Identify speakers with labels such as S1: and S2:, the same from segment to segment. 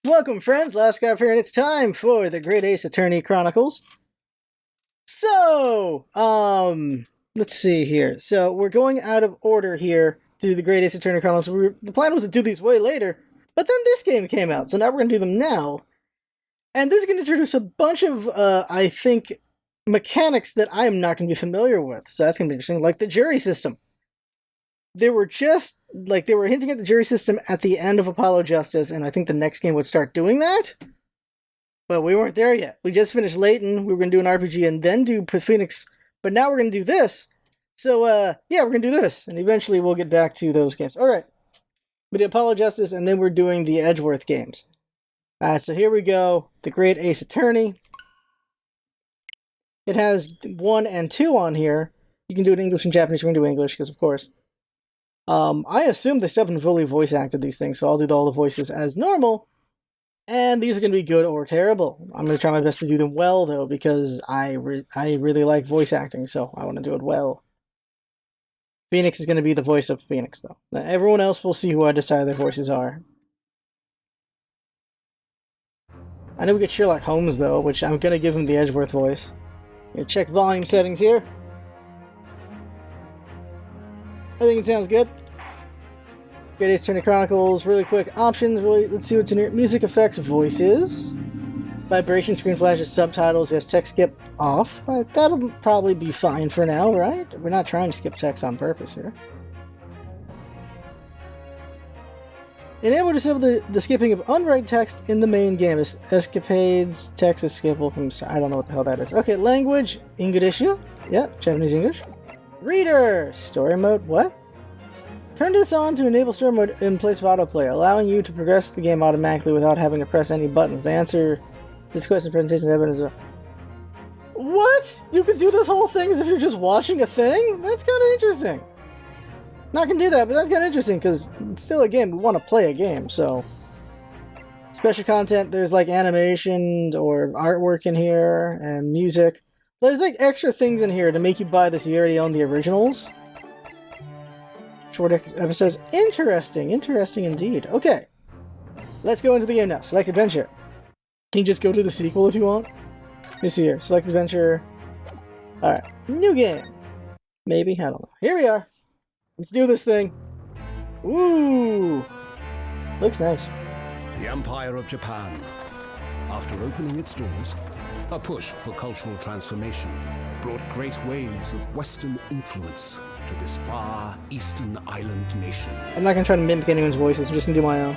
S1: Welcome, friends. Last guy here, and it's time for the Great Ace Attorney Chronicles. So, let's see here. So, we're going out of order here to the Great Ace Attorney Chronicles. The plan was to do these way later, but then this game came out, so now we're going to do them now. And this is going to introduce a bunch of, I think, mechanics that I'm not going to be familiar with. So that's going to be interesting, like the jury system. They were hinting at the jury system at the end of Apollo Justice, and I think the next game would start doing that. But we weren't there yet. We just finished Layton, we were going to do an RPG and then do Phoenix, but now we're going to do this. So, yeah, we're going to do this, and eventually we'll get back to those games. Alright, we did Apollo Justice, and then we're doing the Edgeworth games. So here we go, the Great Ace Attorney. It has 1 and 2 on here. You can do it in English and Japanese, we're going to do English, because of course. I assume they still haven't fully voice acted these things, so I'll do all the voices as normal. And these are going to be good or terrible. I'm going to try my best to do them well, though, because I really like voice acting, so I want to do it well. Phoenix is going to be the voice of Phoenix, though. Now, everyone else will see who I decide their voices are. I know we get Sherlock Holmes, though, which I'm going to give him the Edgeworth voice. Check volume settings here. I think it sounds good. Great Ace Attorney Chronicles, really quick options. Let's see what's in here. Music effects, voices, vibration, screen flashes, subtitles. Yes, text skip off. That'll probably be fine for now, right? We're not trying to skip text on purpose here. Enable or disable the skipping of unread text in the main game. Escapades, text is skippable from start. I don't know what the hell that is. Okay, language, English. Yep, Japanese English. Reader! Story mode, what? Turn this on to enable story mode in place of autoplay, allowing you to progress the game automatically without having to press any buttons. The answer to this question presentation evidence. What? You can do this whole thing as if you're just watching a thing? That's kind of interesting. Not gonna do that, but that's kind of interesting, because it's still a game. We want to play a game, so... Special content, there's like animation or artwork in here, and music. There's like extra things in here to make you buy this. You already own the originals. Short episodes. Interesting. Interesting indeed. Okay. Let's go into the game now. Select adventure. You can just go to the sequel if you want. Let me see here. Select adventure. Alright. New game. Maybe. I don't know. Here we are. Let's do this thing. Ooh. Looks nice.
S2: The Empire of Japan. After opening its doors, a push for cultural transformation brought great waves of Western influence to this far eastern island nation.
S1: I'm not going to try to mimic anyone's voices, I'm just going to do my own.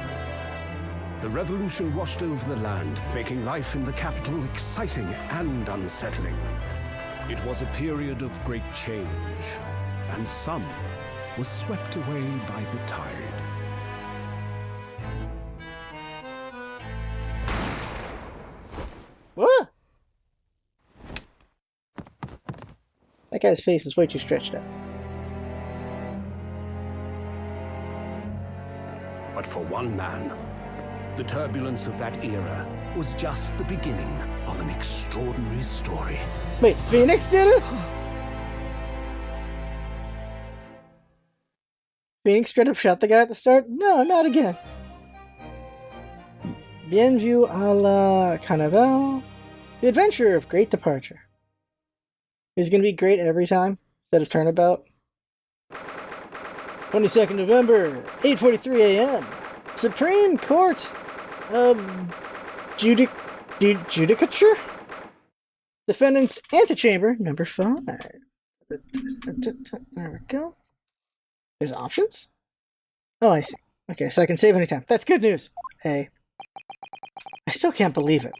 S2: The revolution washed over the land, making life in the capital exciting and unsettling. It was a period of great change, and some was swept away by the tide.
S1: What? That guy's face is way too stretched out.
S2: But for one man, the turbulence of that era was just the beginning of an extraordinary story.
S1: Wait, Phoenix did it? Phoenix straight up shot the guy at the start? No, not again. Bienvenue à la Carnival. The adventure of great departure. Is it going to be great every time instead of turnabout? 22nd November, 8:43 a.m. Supreme Court of Judicature? Defendant's Antechamber, number 5. There we go. There's options? Oh, I see. Okay, so I can save anytime. That's good news. Hey. I still can't believe it.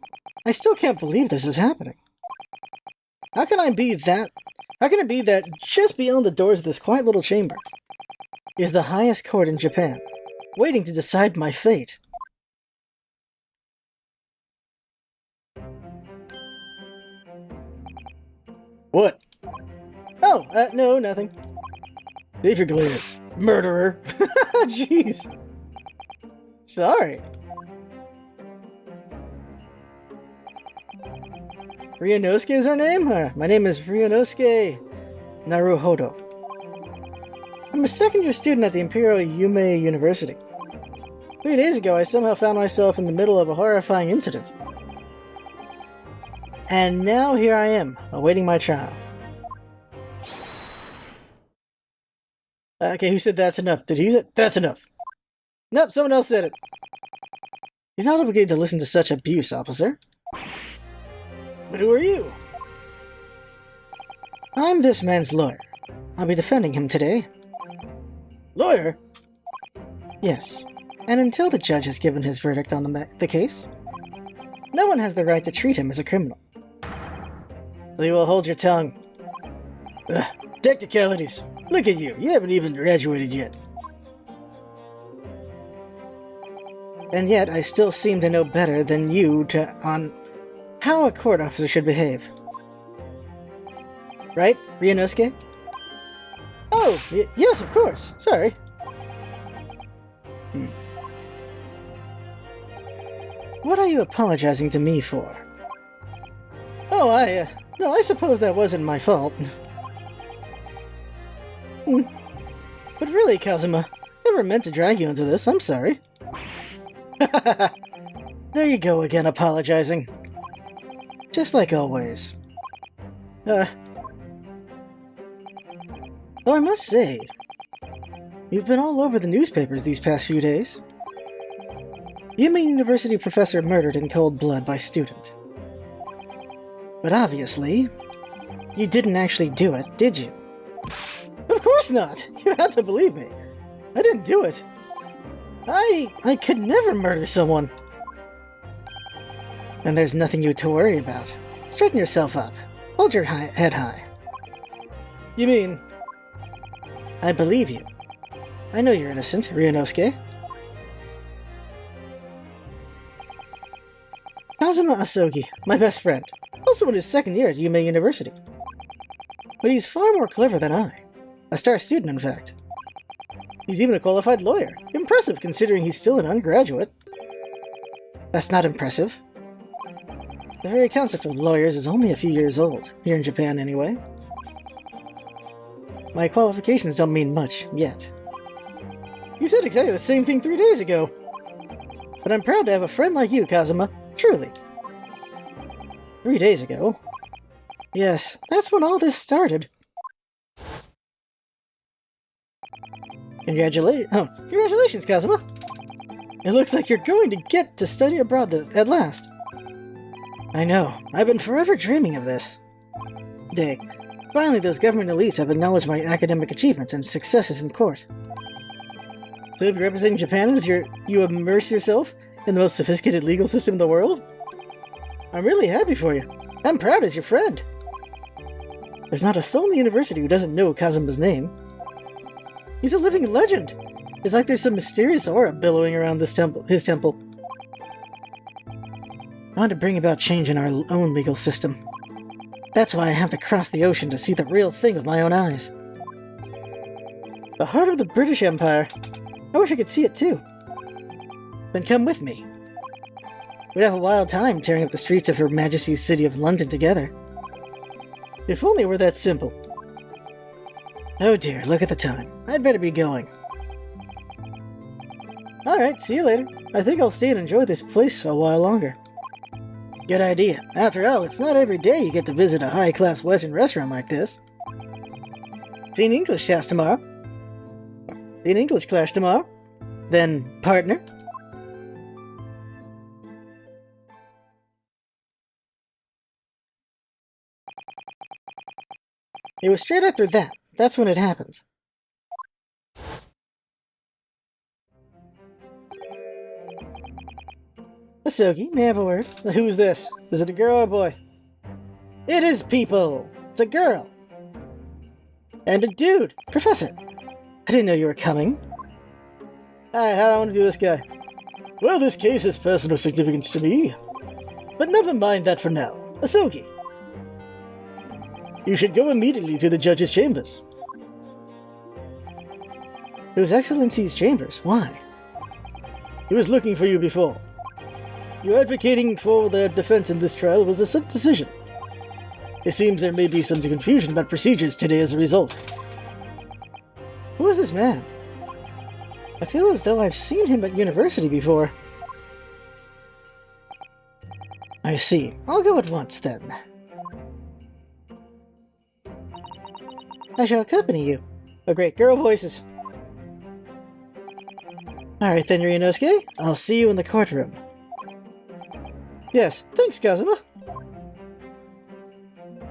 S1: I still can't believe this is happening. How can it be that just beyond the doors of this quiet little chamber is the highest court in Japan, waiting to decide my fate? What? Oh, no, nothing. Save your glares, murderer. Jeez. Sorry. Ryunosuke is our name? My name is Ryunosuke Naruhodo. I'm a second-year student at the Imperial Yume University. 3 days ago, I somehow found myself in the middle of a horrifying incident. And now here I am, awaiting my trial. Okay, who said that's enough? Did he say that's enough? Nope, someone else said it. You're not obligated to listen to such abuse, officer. But who are you? I'm this man's lawyer. I'll be defending him today. Lawyer? Yes. And until the judge has given his verdict on the case, no one has the right to treat him as a criminal. So you will hold your tongue. Ugh, technicalities. Look at you. You haven't even graduated yet. And yet, I still seem to know better than you on how a court officer should behave. Right, Ryunosuke? Oh, yes, of course. Sorry. What are you apologizing to me for? Oh, no, I suppose that wasn't my fault. But really, Kazuma, I never meant to drag you into this. I'm sorry. There you go again, apologizing. Just like always. Oh, I must say, you've been all over the newspapers these past few days. Yuma University professor murdered in cold blood by student. But obviously, you didn't actually do it, did you? Of course not! You have to believe me. I didn't do it. I could never murder someone. And there's nothing you to worry about. Straighten yourself up. Hold your head high. You mean... I believe you. I know you're innocent, Ryunosuke. Kazuma Asogi, my best friend, also in his second year at Yuma University. But he's far more clever than I. A star student, in fact. He's even a qualified lawyer. Impressive, considering he's still an undergraduate. That's not impressive. The very concept of lawyers is only a few years old, here in Japan anyway. My qualifications don't mean much, yet. You said exactly the same thing 3 days ago. But I'm proud to have a friend like you, Kazuma. Truly. 3 days ago? Yes, that's when all this started. Congratulations, Kazuma! It looks like you're going to get to study abroad at last. I know. I've been forever dreaming of this day. Finally, those government elites have acknowledged my academic achievements and successes in court. So if you're representing Japan as you immerse yourself in the most sophisticated legal system in the world? I'm really happy for you. I'm proud as your friend. There's not a soul in the university who doesn't know Kazuma's name. He's a living legend. It's like there's some mysterious aura billowing around his temple. I want to bring about change in our own legal system. That's why I have to cross the ocean to see the real thing with my own eyes. The heart of the British Empire. I wish I could see it too. Then come with me. We'd have a wild time tearing up the streets of Her Majesty's City of London together. If only it were that simple. Oh dear, look at the time. I'd better be going. Alright, see you later. I think I'll stay and enjoy this place a while longer. Good idea. After all, it's not every day you get to visit a high-class Western restaurant like this. See an English class tomorrow? See an English class tomorrow? Then, partner? It was straight after that. That's when it happened. Asogi, may I have a word? Who's this? Is it a girl or a boy? It is people! It's a girl! And a dude! Professor! I didn't know you were coming. Alright, how do I want to do this guy? Well, this case has personal significance to me. But never mind that for now. Asogi! You should go immediately to the judge's chambers. To His Excellency's chambers? Why? He was looking for you before. You advocating for their defense in this trial was a swift decision. It seems there may be some confusion about procedures today as a result. Who is this man? I feel as though I've seen him at university before. I see. I'll go at once, then. I shall accompany you. Oh great, girl voices. Alright then, Ryunosuke. I'll see you in the courtroom. Yes, thanks, Kazuma.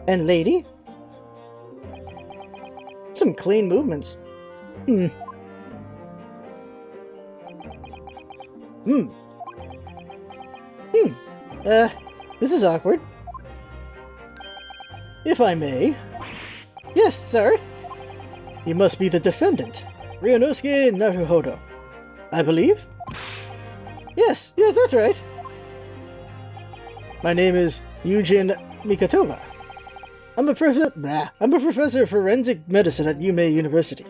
S1: And lady? Some clean movements. This is awkward. If I may. Yes, sorry. You must be the defendant, Ryunosuke Naruhodo, I believe? Yes, that's right. My name is Eugene Makotova. I'm a professor of forensic medicine at Yume University.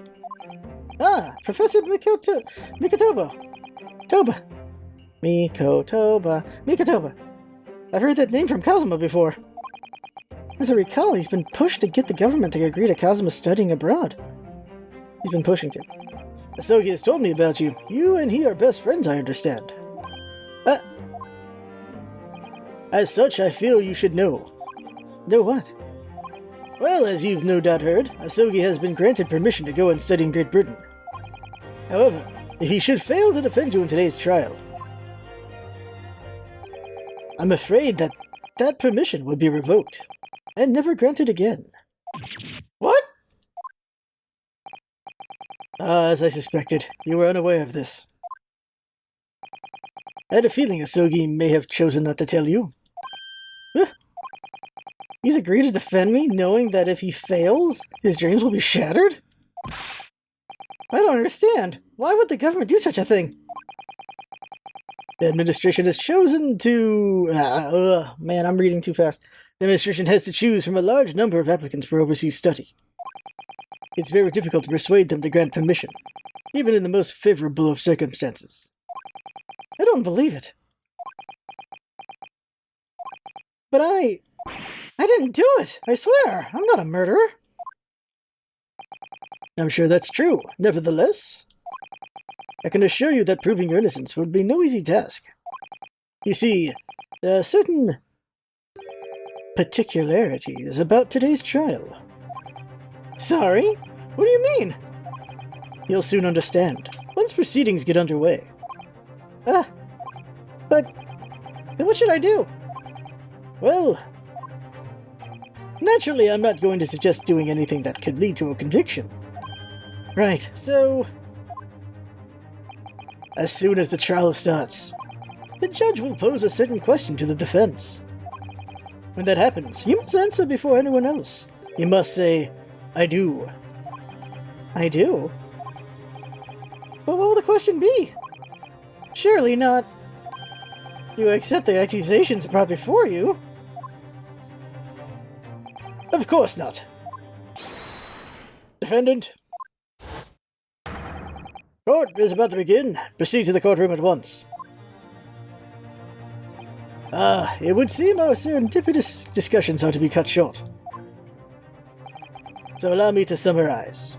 S1: Ah, Professor Makotova. Makotova. I've heard that name from Kazuma before. As I recall, he's been pushed to get the government to agree to Kazuma studying abroad. He's been pushing to. Asogi has told me about you. You and he are best friends, I understand. As such, I feel you should know. Know what? Well, as you've no doubt heard, Asogi has been granted permission to go and study in Great Britain. However, if he should fail to defend you in today's trial, I'm afraid that permission would be revoked, and never granted again. What? As I suspected, you were unaware of this. I had a feeling Asogi may have chosen not to tell you. He's agreed to defend me, knowing that if he fails, his dreams will be shattered? I don't understand. Why would the government do such a thing? The administration has chosen to... man, I'm reading too fast. The administration has to choose from a large number of applicants for overseas study. It's very difficult to persuade them to grant permission, even in the most favorable of circumstances. I don't believe it. But I didn't do it! I swear! I'm not a murderer! I'm sure that's true. Nevertheless, I can assure you that proving your innocence would be no easy task. You see, there are certain particularities about today's trial. Sorry? What do you mean? You'll soon understand, once proceedings get underway. But then what should I do? Well, naturally I'm not going to suggest doing anything that could lead to a conviction. Right, so... as soon as the trial starts, the judge will pose a certain question to the defense. When that happens, you must answer before anyone else. You must say, I do. I do? But what will the question be? Surely not... you accept the accusations brought before you? Of course not. Defendant. Court is about to begin. Proceed to the courtroom at once. It would seem our serendipitous discussions are to be cut short. So allow me to summarize.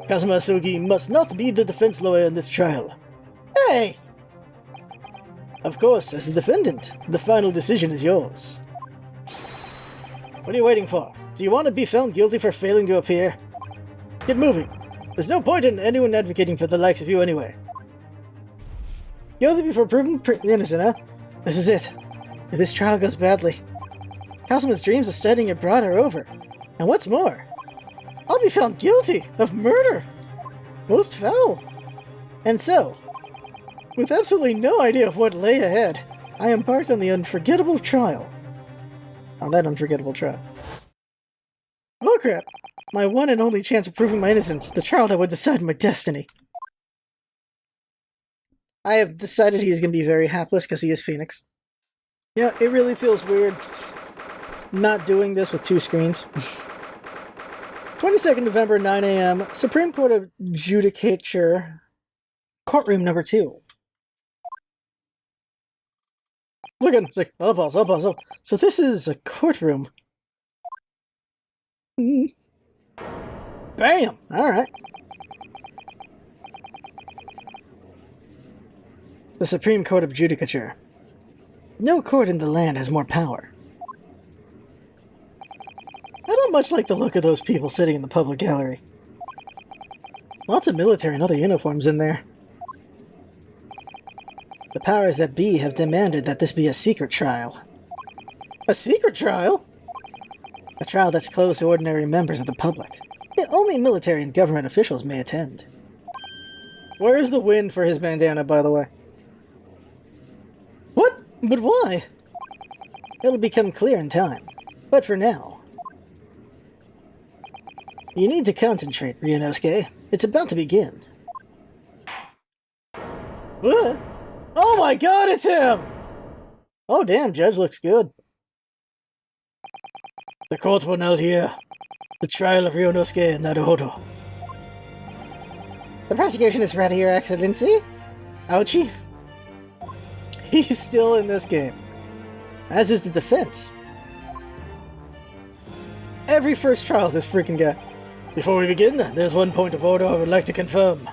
S1: Kazuma Asogi must not be the defense lawyer in this trial. Hey! Of course, as the defendant, the final decision is yours. What are you waiting for? Do you want to be found guilty for failing to appear? Get moving. There's no point in anyone advocating for the likes of you anyway. Guilty before proven innocent, huh? This is it. If this trial goes badly, Kazuma's dreams of studying abroad are over. And what's more, I'll be found guilty of murder. Most foul. And so, with absolutely no idea of what lay ahead, I embarked on the unforgettable trial. On that unforgettable trial. Oh crap! My one and only chance of proving my innocence, the trial that would decide my destiny. I have decided he's going to be very hapless because he is Phoenix. Yeah, it really feels weird not doing this with two screens. 22nd November, 9 a.m., Supreme Court of Judicature, courtroom number 2. Look at him, it's like, oh, pause. So this is a courtroom. Bam! Alright. The Supreme Court of Judicature. No court in the land has more power. I don't much like the look of those people sitting in the public gallery. Lots of military and other uniforms in there. The powers that be have demanded that this be a secret trial. A secret trial? A trial that's closed to ordinary members of the public. Only military and government officials may attend. Where's the wind for his bandana, by the way? What? But why? It'll become clear in time. But for now... You need to concentrate, Ryunosuke. It's about to begin. What? Oh my god, it's him! Oh damn, Judge looks good. The court will now hear the trial of Ryunosuke Naruhodo. The prosecution is ready, Your Excellency. Ouchie. He's still in this game. As is the defense. Every first trial is this freaking guy. Before we begin, there's one point of order I would like to confirm.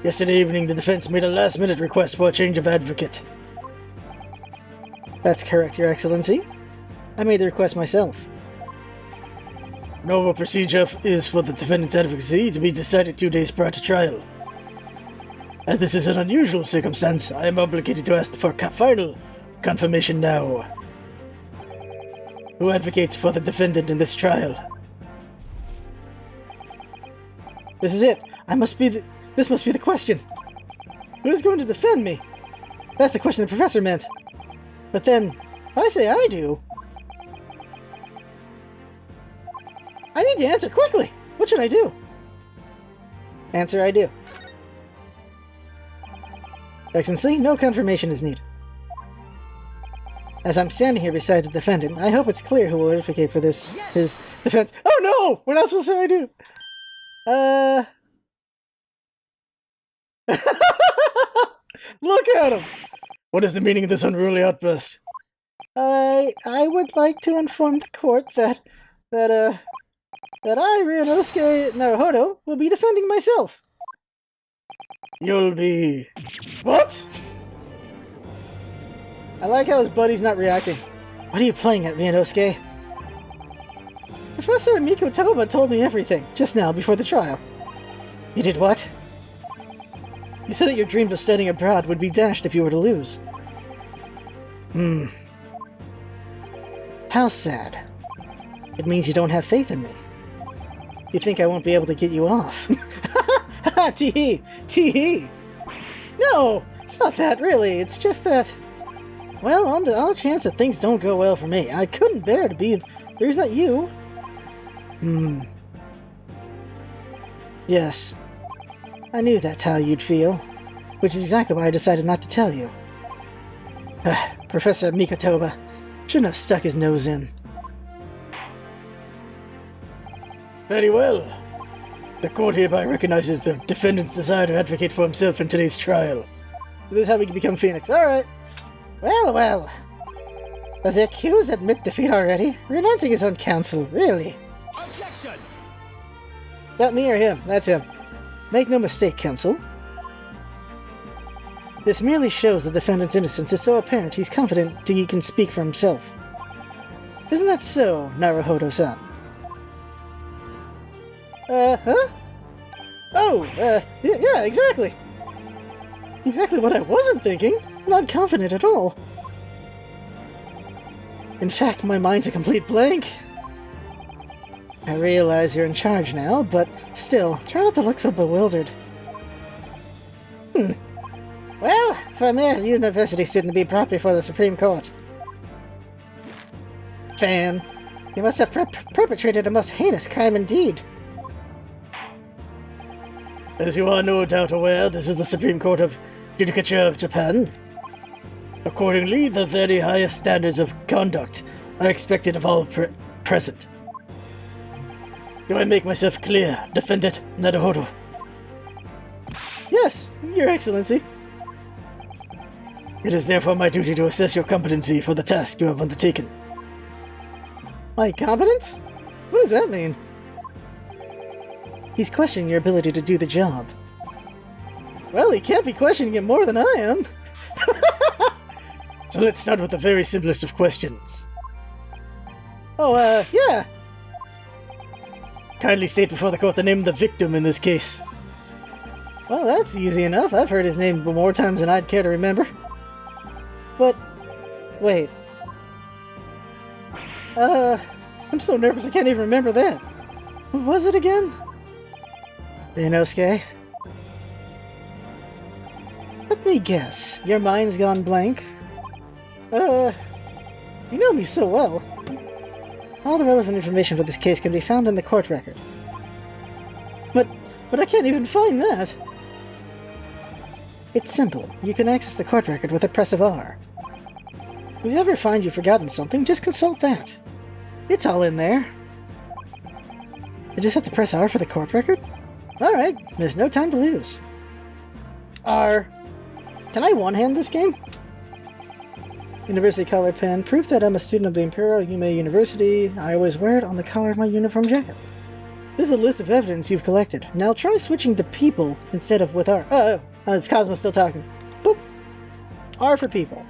S1: Yesterday evening, the defense made a last-minute request for a change of advocate. That's correct, Your Excellency. I made the request myself. Normal procedure is for the defendant's advocacy to be decided 2 days prior to trial. As this is an unusual circumstance, I am obligated to ask for final confirmation now. Who advocates for the defendant in this trial? This is it. This must be the question. Who is going to defend me? That's the question the professor meant. But then, if I say I do... I need to answer quickly! What should I do? Answer I do. Excellency, no confirmation is needed. As I'm standing here beside the defendant, I hope it's clear who will advocate for this, his defense. Oh no! We're not supposed to say I do! Look at him! What is the meaning of this unruly outburst? I would like to inform the court that I, Ryunosuke Naruhodo, will be defending myself. You'll be... What? I like how his buddy's not reacting. What are you playing at, Ryunosuke? Professor Makotova told me everything, just now, before the trial. You did what? You said that your dreams of studying abroad would be dashed if you were to lose. How sad. It means you don't have faith in me. You think I won't be able to get you off. Ha! Tee-hee! Tee-hee! No! It's not that, really. It's just that... Well, on the odd chance that things don't go well for me, I couldn't bear to be... There's not you. Yes. I knew that's how you'd feel. Which is exactly why I decided not to tell you. Professor Makotova shouldn't have stuck his nose in. Very well. The court hereby recognizes the defendant's desire to advocate for himself in today's trial. This is how we can become Phoenix. Alright. Well. Does the accused admit defeat already? Renouncing his own counsel, really? Objection! Not me or him, that's him. Make no mistake, counsel. This merely shows the defendant's innocence is so apparent he's confident he can speak for himself. Isn't that so, Naruhodo-san? Huh? Oh, yeah, exactly! Exactly what I wasn't thinking! Not confident at all. In fact, my mind's a complete blank. I realize you're in charge now, but still, try not to look so bewildered. Well, for a mere university student to be brought before the Supreme Court. Fan, you must have perpetrated a most heinous crime indeed. As you are no doubt aware, this is the Supreme Court of Judicature of Japan. Accordingly, the very highest standards of conduct are expected of all present. Do I make myself clear, Defendant Naruhodo? Yes, Your Excellency. It is therefore my duty to assess your competency for the task you have undertaken. My competence? What does that mean? He's questioning your ability to do the job. Well, he can't be questioning it more than I am. So let's start with the very simplest of questions. Oh, yeah. Kindly state before the court the name of the victim in this case. Well, that's easy enough. I've heard his name more times than I'd care to remember. But, wait. I'm so nervous I can't even remember that. What was it again? Ryunosuke? Let me guess. Your mind's gone blank? You know me so well. All the relevant information for this case can be found in the court record. But I can't even find that. It's simple. You can access the court record with a press of R. If you ever find you've forgotten something, just consult that. It's all in there. I just have to press R for the court record? Alright, there's no time to lose. R. Can I one-hand this game? University collar pen. Proof that I'm a student of the Imperial Yume University. I always wear it on the collar of my uniform jacket. This is a list of evidence you've collected. Now try switching to people instead of with R. Oh, it's Cosmo still talking. Boop. R for people.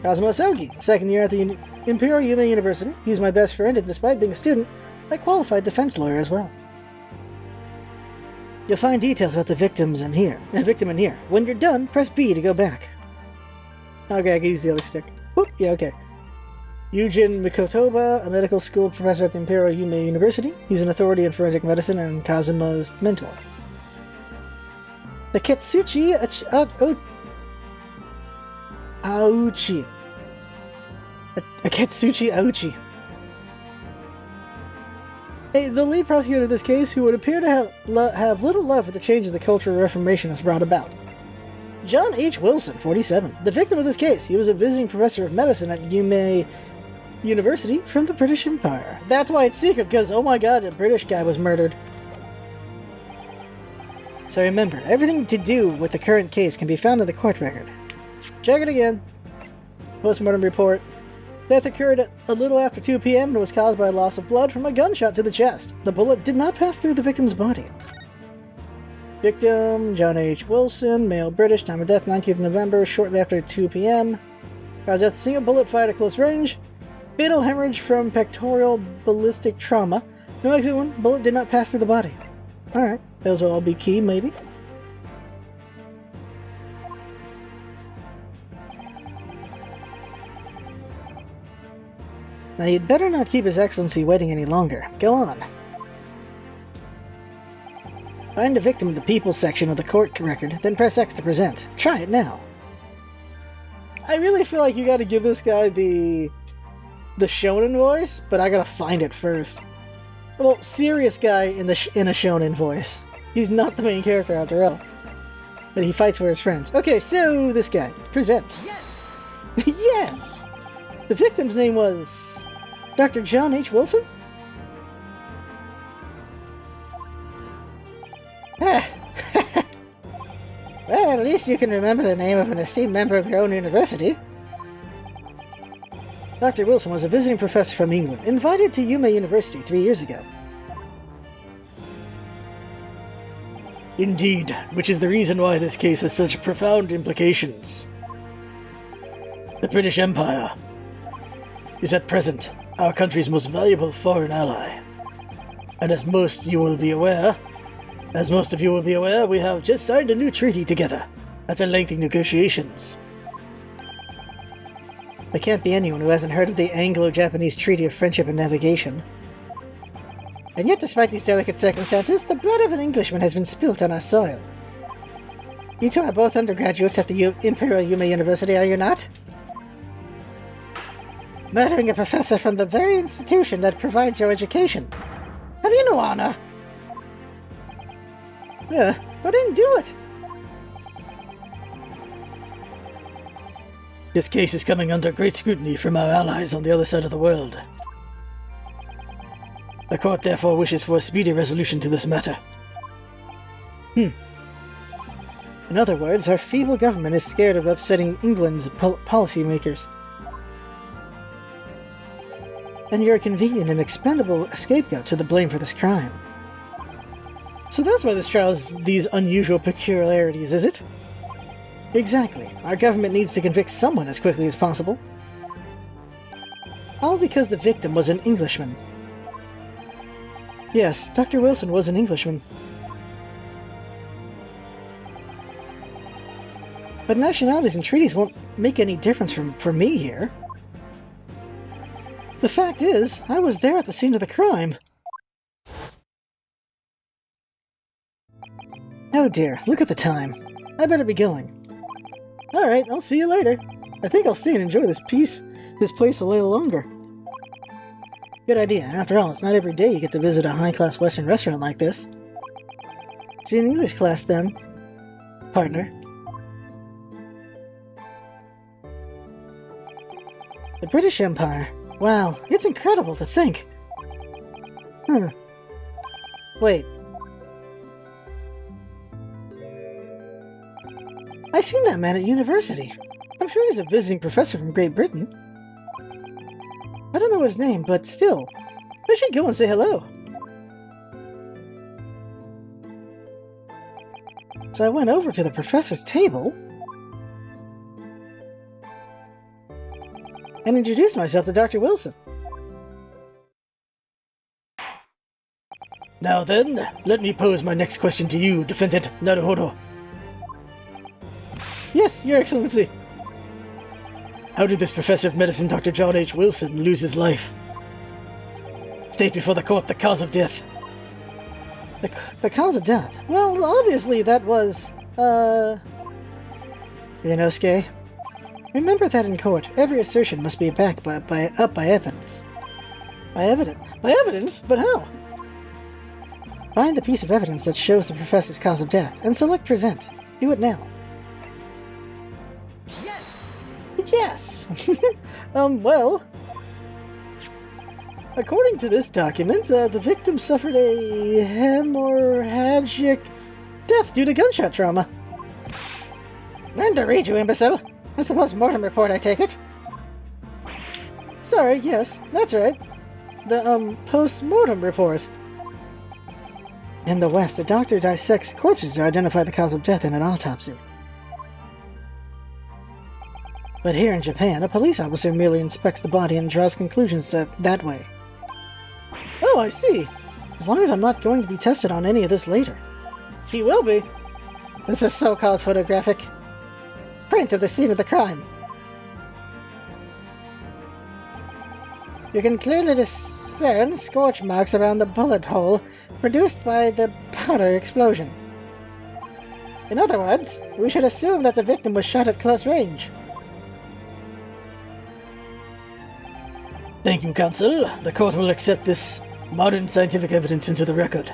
S1: Cosmo Sogi, second year at the Imperial Yume University. He's my best friend, and despite being a student, a qualified defense lawyer as well. You'll find details about the victim in here. When you're done, press B to go back. Okay, I can use the other stick. Boop. Yeah, okay. Eugene Makotova, a medical school professor at the Imperial Yume University. He's an authority in forensic medicine and Kazuma's mentor. The Ketsuchi Aouchi. Aketsuchi Aouchi. The lead prosecutor of this case, who would appear to have little love for the changes the Cultural Reformation has brought about. John H. Wilson, 47. The victim of this case, he was a visiting professor of medicine at Yume University from the British Empire. That's why it's secret, because, oh my god, a British guy was murdered. So remember, everything to do with the current case can be found in the court record. Check it again. Postmortem Report. Death occurred at a little after 2 p.m. and was caused by a loss of blood from a gunshot to the chest. The bullet did not pass through the victim's body. Victim, John H. Wilson, male British, time of death 19th November, shortly after 2 p.m. Caused death, single bullet fired at close range. Fatal hemorrhage from pectoral ballistic trauma. No exit wound, bullet did not pass through the body. Alright, those will all be key, maybe. Now you'd better not keep His Excellency waiting any longer. Go on. Find a victim in the People section of the court record, then press X to present. Try it now. I really feel like you gotta give this guy the shonen voice, but I gotta find it first. Well, serious guy in a shonen voice. He's not the main character after all. But he fights for his friends. Okay, so this guy. Present.
S3: Yes!
S1: Yes! The victim's name was Dr. John H. Wilson? Well, at least you can remember the name of an esteemed member of your own university. Dr. Wilson was a visiting professor from England, invited to Yume University 3 years ago. Indeed, which is the reason why this case has such profound implications. The British Empire is at present our country's most valuable foreign ally. And as most of you will be aware, we have just signed a new treaty together after lengthy negotiations. There can't be anyone who hasn't heard of the Anglo-Japanese Treaty of Friendship and Navigation. And yet, despite these delicate circumstances, the blood of an Englishman has been spilt on our soil. You two are both undergraduates at the Imperial Yume University, are you not? Murdering a professor from the very institution that provides your education. Have you no honor? Yeah, but I didn't do it. This case is coming under great scrutiny from our allies on the other side of the world. The court therefore wishes for a speedy resolution to this matter. In other words, our feeble government is scared of upsetting England's policymakers. And you're a convenient and expendable scapegoat to the blame for this crime. So that's why this trial has these unusual peculiarities, is it? Exactly. Our government needs to convict someone as quickly as possible. All because the victim was an Englishman. Yes, Dr. Wilson was an Englishman. But nationalities and treaties won't make any difference for me here. The fact is, I was there at the scene of the crime. Oh dear, look at the time. I better be going. Alright, I'll see you later. I think I'll stay and enjoy this place a little longer. Good idea. After all, it's not every day you get to visit a high-class Western restaurant like this. See you in English class then, partner. The British Empire. Wow, it's incredible to think. Wait. I've seen that man at university. I'm sure he's a visiting professor from Great Britain. I don't know his name, but still, I should go and say hello. So I went over to the professor's table and introduced myself to Dr. Wilson. Now then, let me pose my next question to you, Defendant Naruhodo. Yes, Your Excellency. How did this professor of medicine, Dr. John H. Wilson, lose his life? State before the court the cause of death. The cause of death? Well, obviously that was, Ryunosuke. Remember that in court, every assertion must be backed by evidence. By evidence? But how? Find the piece of evidence that shows the professor's cause of death, and select present. Do it now. Yes! Yes! Well... According to this document, the victim suffered a hemorrhagic death due to gunshot trauma. Learn to read, you imbecile! That's the Postmortem Report, I take it? Sorry, yes, that's right. The, Postmortem Report. In the West, a doctor dissects corpses to identify the cause of death in an autopsy. But here in Japan, a police officer merely inspects the body and draws conclusions that way. Oh, I see. As long as I'm not going to be tested on any of this later. He will be. This is so-called photographic print of the scene of the crime. You can clearly discern scorch marks around the bullet hole produced by the powder explosion. In other words, we should assume that the victim was shot at close range. Thank you, Counsel. The court will accept this modern scientific evidence into the record.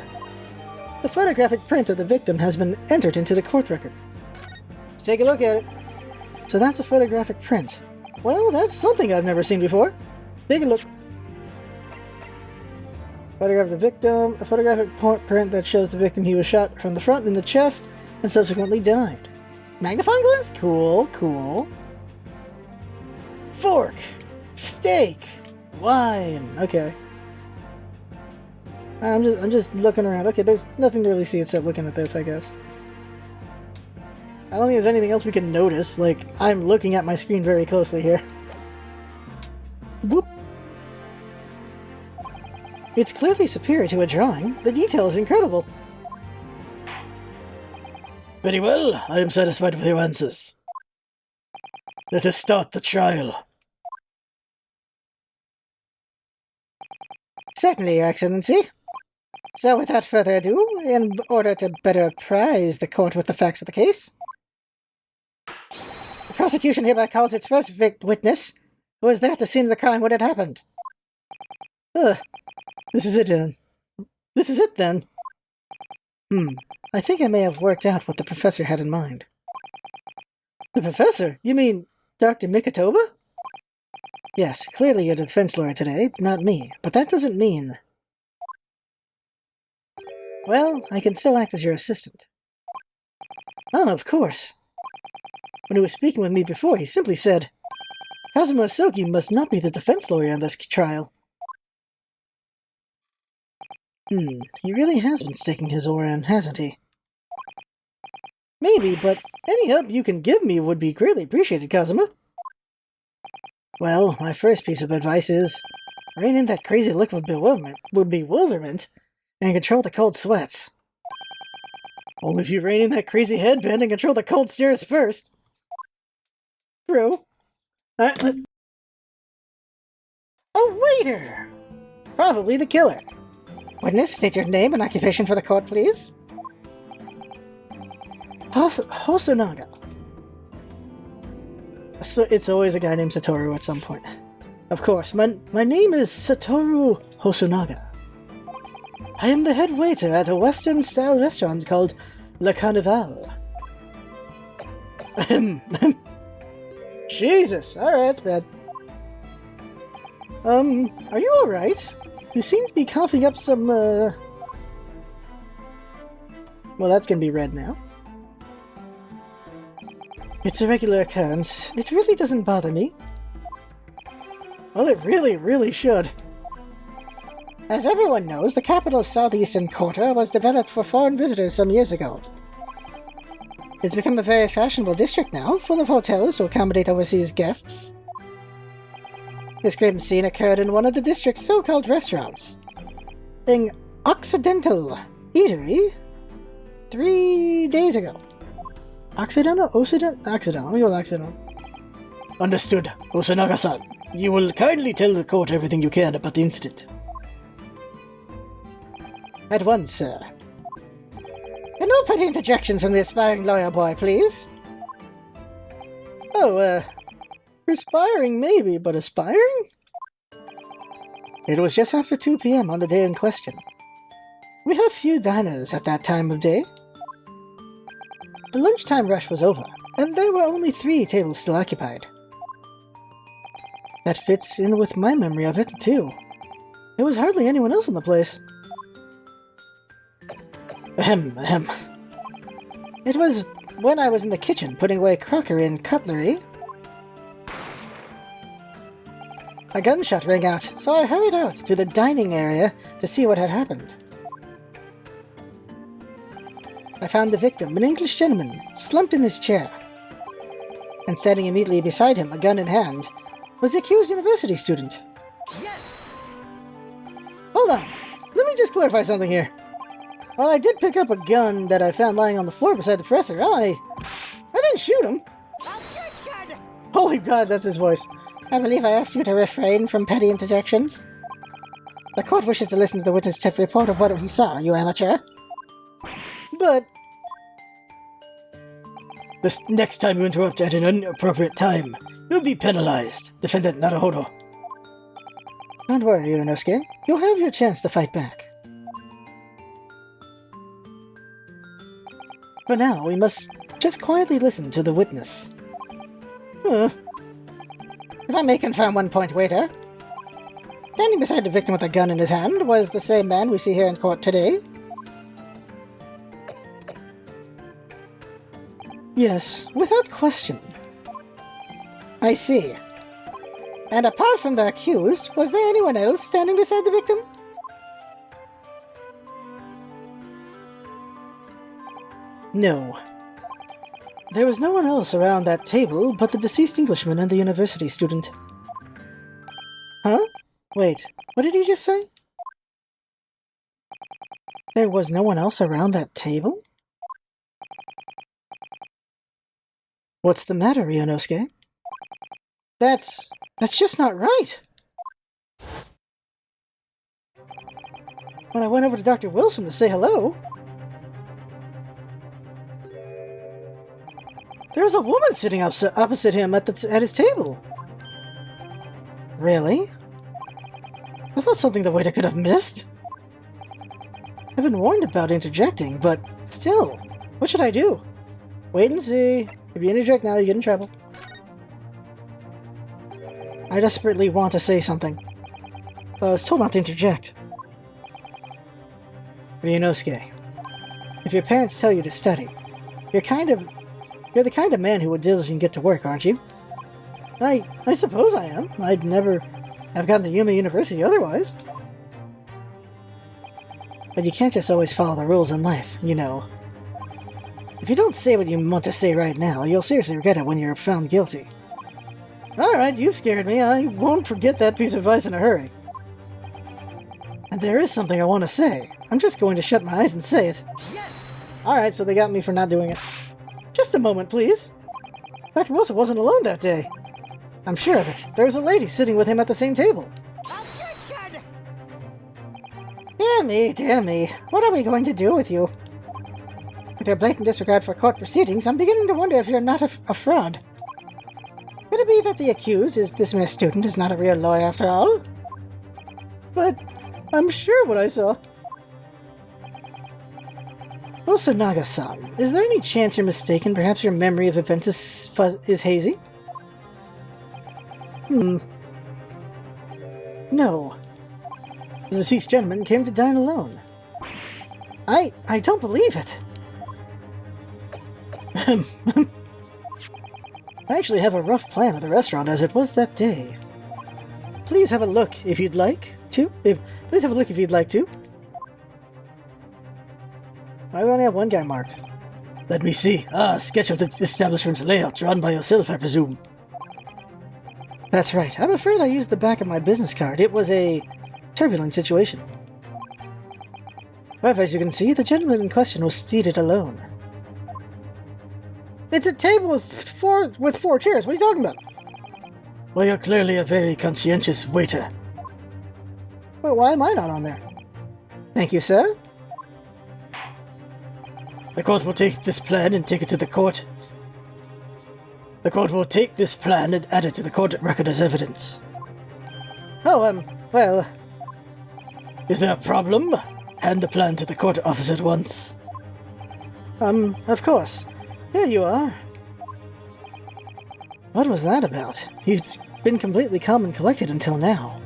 S1: The photographic print of the victim has been entered into the court record. Let's take a look at it. So that's a photographic print. Well, that's something I've never seen before. Take a look. Photograph of the victim. A photographic print that shows the victim he was shot from the front in the chest and subsequently died. Magnifying glass? Cool, cool. Fork. Steak. Wine. Okay. I'm just looking around. Okay, there's nothing to really see except looking at this, I guess. I don't think there's anything else we can notice. Like, I'm looking at my screen very closely here. Whoop. It's clearly superior to a drawing. The detail is incredible. Very well. I am satisfied with your answers. Let us start the trial. Certainly, Your Excellency. So without further ado, in order to better apprise the court with the facts of the case, the prosecution hereby calls its first witness, who was there at the scene of the crime when it happened. This is it then. This is it then. I think I may have worked out what the professor had in mind. The professor? You mean Dr. Makotova? Yes, clearly you're the defense lawyer today, not me, but that doesn't mean... Well, I can still act as your assistant. Oh, of course. When he was speaking with me before, he simply said, Kazuma Soki must not be the defense lawyer in this trial. He really has been sticking his oar in, hasn't he? Maybe, but any help you can give me would be greatly appreciated, Kazuma. Well, my first piece of advice is, rein in that crazy look of bewilderment and control the cold sweats. Only if you rein in that crazy headband and control the cold stares first. True. A waiter! Probably the killer. Witness, state your name and occupation for the court, please. Hosonaga. So it's always a guy named Satoru at some point. Of course, my name is Satoru Hosonaga. I am the head waiter at a Western-style restaurant called Le Carnival. Jesus! Alright, that's bad. Are you alright? You seem to be coughing up some, Well, that's gonna be red now. It's a regular occurrence. It really doesn't bother me. Well, it really should. As everyone knows, the capital's southeastern quarter was developed for foreign visitors some years ago. It's become a very fashionable district now, full of hotels to accommodate overseas guests. This grim scene occurred in one of the district's so-called restaurants. An Occidental eatery 3 days ago. Occidental? Occidental? Occidental. We go with Occidental. Understood, Osanaga-san. You will kindly tell the court everything you can about the incident. At once, sir. And no petty interjections from the aspiring lawyer boy, please. Oh, perspiring maybe, but aspiring? It was just after 2 p.m. on the day in question. We have few diners at that time of day. The lunchtime rush was over, and there were only 3 tables still occupied. That fits in with my memory of it, too. There was hardly anyone else in the place. Ahem. It was when I was in the kitchen putting away crockery and cutlery. A gunshot rang out, so I hurried out to the dining area to see what had happened. I found the victim, an English gentleman, slumped in his chair. And standing immediately beside him, a gun in hand, was the accused university student.
S3: Yes!
S1: Hold on, let me just clarify something here. While I did pick up a gun that I found lying on the floor beside the professor, I didn't shoot him.
S3: Objection!
S1: Holy God, that's his voice. I believe I asked you to refrain from petty interjections. The court wishes to listen to the witness' report of what he saw, you amateur. But this next time you interrupt at an inappropriate time, you'll be penalized, Defendant Naruhodo. Don't worry, Uranosuke. You'll have your chance to fight back. For now, we must just quietly listen to the witness. If I may confirm one point, waiter. Standing beside the victim with a gun in his hand was the same man we see here in court today. Yes, without question. I see. And apart from the accused, was there anyone else standing beside the victim? No. There was no one else around that table but the deceased Englishman and the university student. Huh? Wait, what did he just say? There was no one else around that table? What's the matter, Ryunosuke? That's just not right! When I went over to Dr. Wilson to say hello, there was a woman sitting opposite him at his table. Really? That's not something the waiter could have missed. I've been warned about interjecting, but still, what should I do? Wait and see. If you interject now, you get in trouble. I desperately want to say something, but I was told not to interject. Ryunosuke, if your parents tell you to study, you're the kind of man who would diligently get to work, aren't you? I suppose I am. I'd never have gotten to Yuma University otherwise. But you can't just always follow the rules in life, you know. If you don't say what you want to say right now, you'll seriously regret it when you're found guilty. Alright, you've scared me. I won't forget that piece of advice in a hurry. And there is something I want to say. I'm just going to shut my eyes and say it.
S3: Yes!
S1: Alright, so they got me for not doing it. Just a moment, please. Dr. Wilson wasn't alone that day. I'm sure of it. There was a lady sitting with him at the same table.
S3: Objection!
S1: Dear me. What are we going to do with you? With your blatant disregard for court proceedings, I'm beginning to wonder if you're not a fraud. Could it be that the accused is this Miss Student is not a real lawyer after all? But I'm sure what I saw. Osanaga-san, is there any chance you're mistaken? Perhaps your memory of events is hazy? No. The deceased gentleman came to dine alone. I don't believe it. I actually have a rough plan of the restaurant as it was that day. Please have a look if you'd like to. Please have a look if you'd like to. I only have one guy marked. Let me see. Sketch of the establishment's layout drawn by yourself, I presume. That's right. I'm afraid I used the back of my business card. It was a turbulent situation. However, as you can see, the gentleman in question was seated alone. It's a table with four chairs. What are you talking about? Well, you're clearly a very conscientious waiter. Well, why am I not on there? Thank you, sir. The court will take this plan and take it to the court. The court will take this plan and add it to the court record as evidence. Oh, well... Is there a problem? Hand the plan to the court officer at once. Of course. Here you are. What was that about? He's been completely calm and collected until now.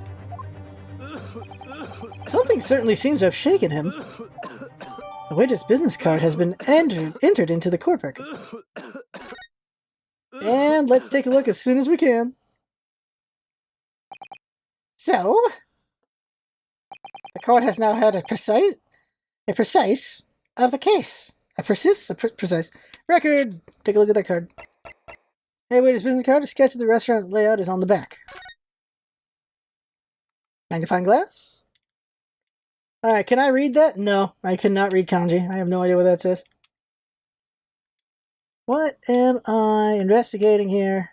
S1: Something certainly seems to have shaken him. The waiter's business card has been entered into the court record. And let's take a look as soon as we can. So, the court has now had a precise of the case. A precise record. Take a look at that card. Hey, waiter's business card. A sketch of the restaurant layout is on the back. Magnifying glass. Alright, can I read that? No, I cannot read kanji. I have no idea what that says. What am I investigating here?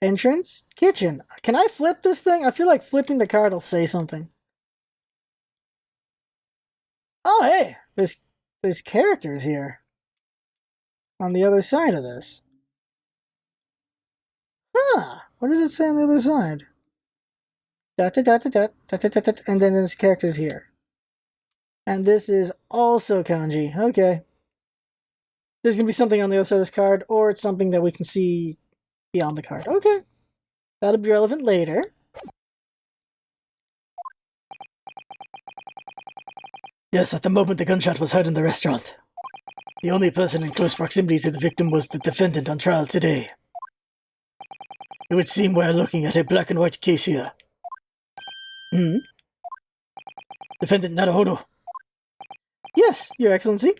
S1: Entrance? Kitchen. Can I flip this thing? I feel like flipping the card will say something. Oh, hey! There's characters here. On the other side of this. Huh! What does it say on the other side? Dot, dot, dot, dot, dot, dot, dot, dot, dot, and then there's characters here. And this is also kanji. Okay. There's going to be something on the other side of this card, or it's something that we can see beyond the card. Okay. That'll be relevant later. Yes, at the moment the gunshot was heard in the restaurant. The only person in close proximity to the victim was the defendant on trial today. It would seem we're looking at a black and white case here. Defendant Naruhodo. Yes, Your Excellency.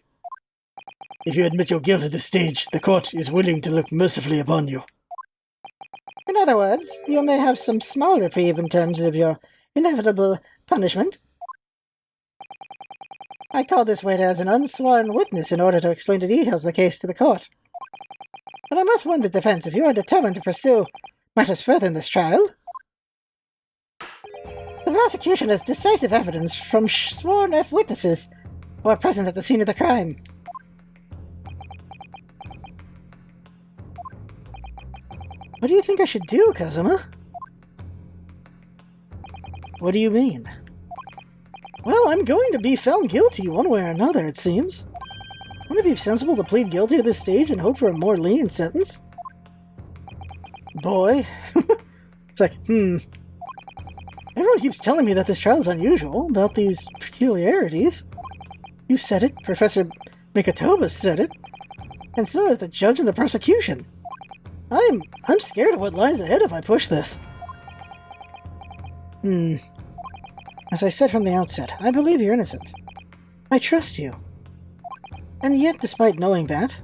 S1: If you admit your guilt at this stage, the court is willing to look mercifully upon you. In other words, you may have some small reprieve in terms of your inevitable punishment. I call this waiter as an unsworn witness in order to explain the details of the case to the court. But I must warn the defense, if you are determined to pursue matters further in this trial, the prosecution has decisive evidence from sworn witnesses who are present at the scene of the crime. What do you think I should do, Kazuma? What do you mean? Well, I'm going to be found guilty one way or another, it seems. Wouldn't it be sensible to plead guilty at this stage and hope for a more lenient sentence? Boy. It's like, Everyone keeps telling me that this trial is unusual, about these peculiarities. You said it, Professor Makotova said it, and so is the judge and the prosecution. I'm scared of what lies ahead if I push this. As I said from the outset, I believe you're innocent. I trust you. And yet, despite knowing that,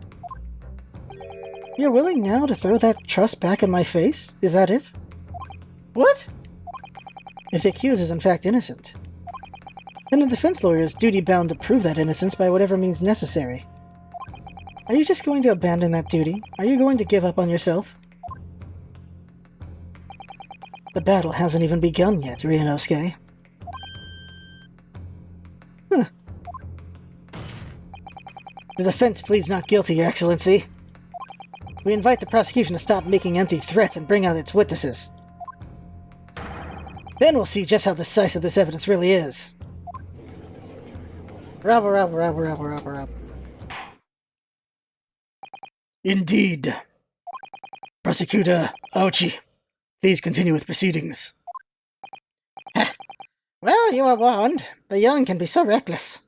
S1: you're willing now to throw that trust back in my face? Is that it? What? If the accused is in fact innocent, then a defense lawyer is duty-bound to prove that innocence by whatever means necessary. Are you just going to abandon that duty? Are you going to give up on yourself? The battle hasn't even begun yet, Ryunosuke. The defense pleads not guilty, Your Excellency. We invite the prosecution to stop making empty threats and bring out its witnesses. Then we'll see just how decisive this evidence really is. Rabba. Indeed. Prosecutor Aochi, please continue with proceedings. Well, you are warned. The young can be so reckless.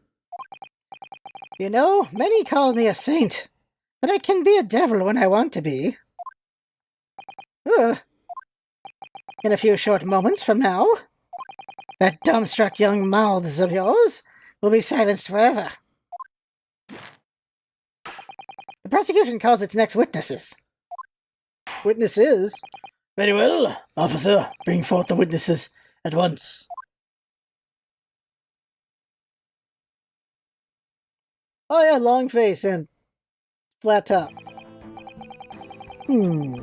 S1: You know, many call me a saint, but I can be a devil when I want to be. In a few short moments from now, that dumbstruck young mouths of yours will be silenced forever. The prosecution calls its next witnesses. Witnesses? Very well, officer. Bring forth the witnesses at once. Oh yeah, long face and flat top. Okay,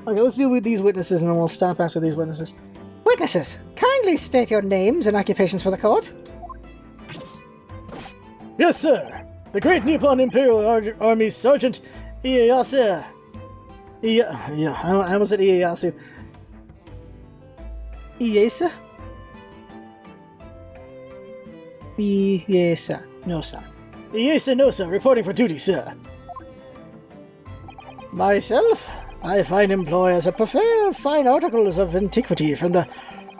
S1: let's deal with these witnesses and then we'll stop after these witnesses. Witnesses, kindly state your names and occupations for the court. Yes, sir. The Great Nippon Imperial Army Sergeant Ieyasu. I almost said Ieyasu. Ieyasu? Ieyasu. No, sir. Ieyasu Nosa, reporting for duty, sir. Myself, I find employ as a purveyor of fine articles of antiquity from the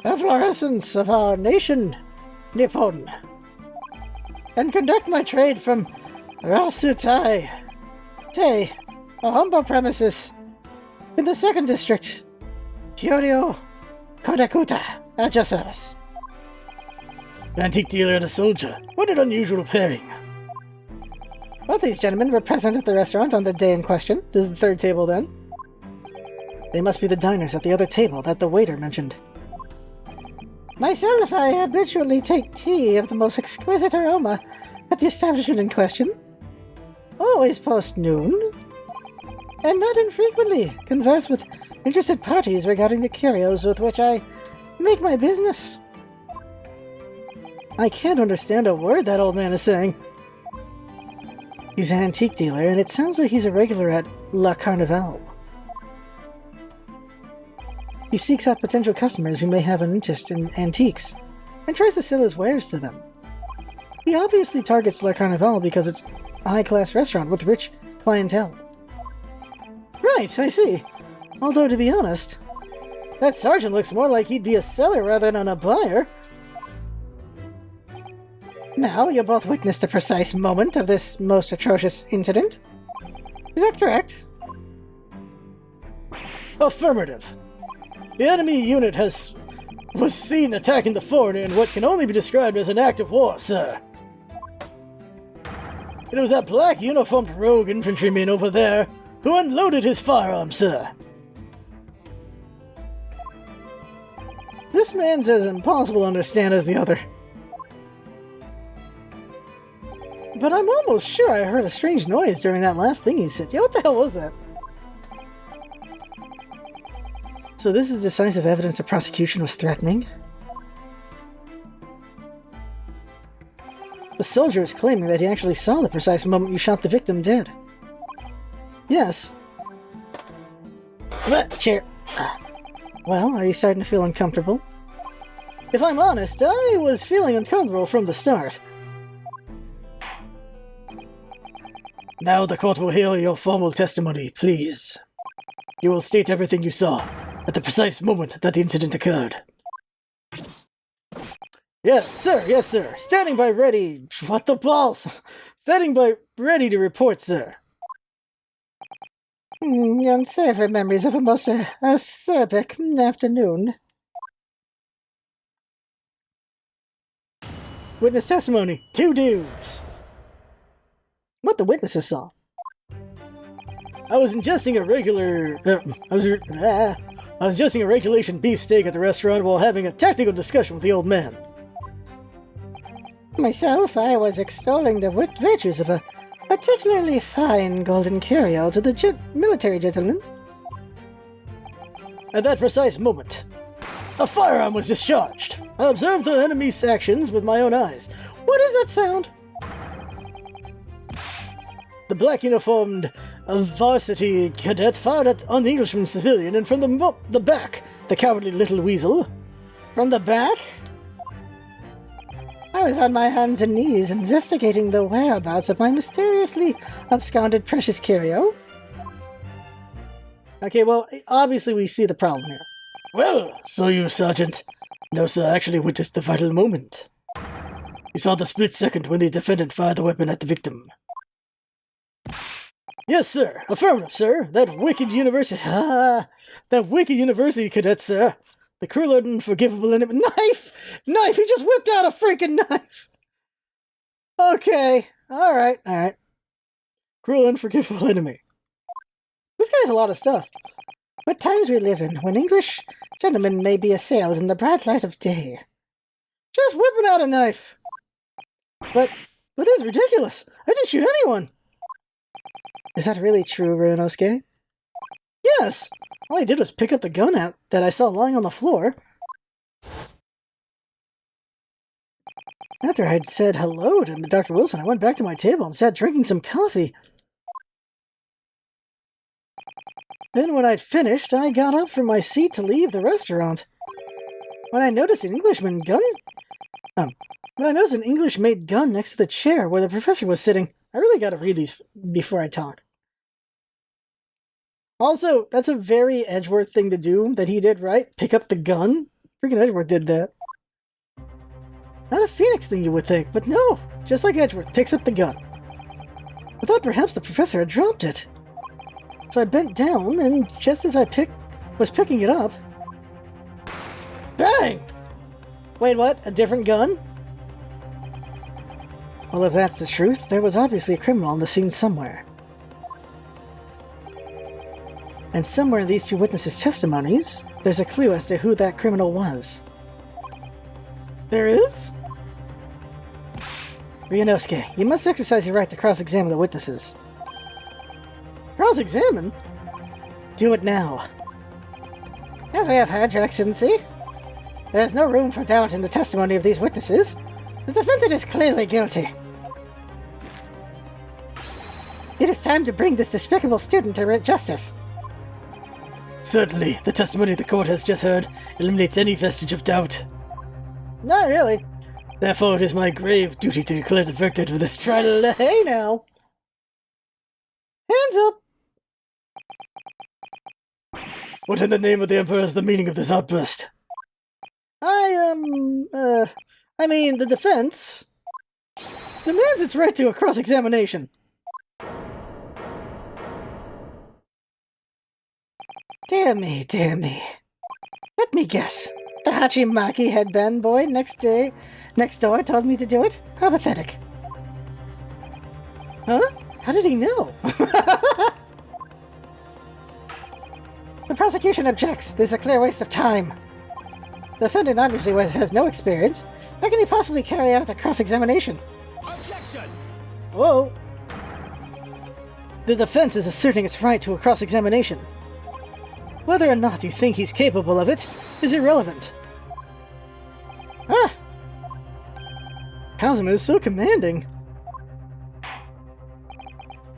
S1: efflorescence of our nation, Nippon, and conduct my trade from Rasutai, a humble premises in the 2nd District, Kyoryo, Kodakuta, at your service. An antique dealer and a soldier. What an unusual pairing. Both these gentlemen were present at the restaurant on the day in question. This is the 3rd table, then. They must be the diners at the other table that the waiter mentioned. Myself, I habitually take tea of the most exquisite aroma at the establishment in question. Always post-noon. And not infrequently converse with interested parties regarding the curios with which I make my business. I can't understand a word that old man is saying. He's an antique dealer, and it sounds like he's a regular at La Carnival. He seeks out potential customers who may have an interest in antiques, and tries to sell his wares to them. He obviously targets La Carnival because it's a high-class restaurant with rich clientele. Right, I see. Although, to be honest, that sergeant looks more like he'd be a seller rather than a buyer. Now, you both witnessed the precise moment of this most atrocious incident. Is that correct? Affirmative. The enemy unit was seen attacking the foreigner in what can only be described as an act of war, sir. It was that black uniformed rogue infantryman over there who unloaded his firearm, sir. This man's as impossible to understand as the other. But I'm almost sure I heard a strange noise during that last thing he said. Yeah, what the hell was that? So this is decisive evidence the prosecution was threatening? The soldier is claiming that he actually saw the precise moment you shot the victim dead. Yes. Chair. Well, are you starting to feel uncomfortable? If I'm honest, I was feeling uncomfortable from the start. Now the court will hear your formal testimony, please. You will state everything you saw at the precise moment that the incident occurred. Yes, sir. Standing by ready. What the balls? Standing by ready to report, sir. Unsavory memories of a most acerbic afternoon. Witness testimony. 2 dudes. What the witnesses saw. I was ingesting a regulation beefsteak at the restaurant while having a technical discussion with the old man. Myself, I was extolling the virtues of a particularly fine golden curio to the military gentleman. At that precise moment, a firearm was discharged. I observed the enemy's actions with my own eyes. What is that sound? The black uniformed varsity cadet fired on the Englishman civilian, and from the back, the cowardly little weasel. From the back? I was on my hands and knees investigating the whereabouts of my mysteriously absconded precious curio. Okay, well, obviously we see the problem here. Well, so you, Sergeant. No, sir, actually witnessed the vital moment. You saw the split second when the defendant fired the weapon at the victim. Yes, sir. Affirmative, sir. That wicked university cadet, sir. The cruel and unforgivable enemy. Knife! Knife! He just whipped out a freaking knife! Okay. Alright. Cruel and unforgivable enemy. This guy has a lot of stuff. What times we live in, when English gentlemen may be assailed in the bright light of day. Just whipping out a knife. But it's ridiculous. I didn't shoot anyone. Is that really true, Ryunosuke? Yes! All I did was pick up the gun out that I saw lying on the floor. After I'd said hello to Dr. Wilson, I went back to my table and sat drinking some coffee. Then when I'd finished, I got up from my seat to leave the restaurant. When I noticed an English-made gun next to the chair where the professor was sitting. I really gotta read these before I talk. Also, that's a very Edgeworth thing to do that he did, right? Pick up the gun? Freaking Edgeworth did that. Not a Phoenix thing you would think, but no! Just like Edgeworth, picks up the gun. I thought perhaps the professor had dropped it. So I bent down, and just as I was picking it up... Bang! Wait, what? A different gun? Well, if that's the truth, there was obviously a criminal on the scene somewhere. And somewhere in these 2 witnesses' testimonies, there's a clue as to who that criminal was. There is? Ryunosuke, you must exercise your right to cross-examine the witnesses. Cross-examine? Do it now. As we have heard, Your Excellency, there is no room for doubt in the testimony of these witnesses. The defendant is clearly guilty. It is time to bring this despicable student to justice. Certainly, the testimony the court has just heard eliminates any vestige of doubt. Not really. Therefore, it is my grave duty to declare the verdict of this trial. Hey now! Hands up! What in the name of the Emperor is the meaning of this outburst? The defense demands its right to a cross-examination. Dear me. Let me guess. The Hachimaki headband boy next door told me to do it? How pathetic. Huh? How did he know? The prosecution objects. This is a clear waste of time. The defendant obviously has no experience. How can he possibly carry out a cross-examination?
S3: Objection!
S1: Whoa! The defense is asserting its right to a cross-examination. Whether or not you think he's capable of it is irrelevant. Ah! Kazuma is so commanding.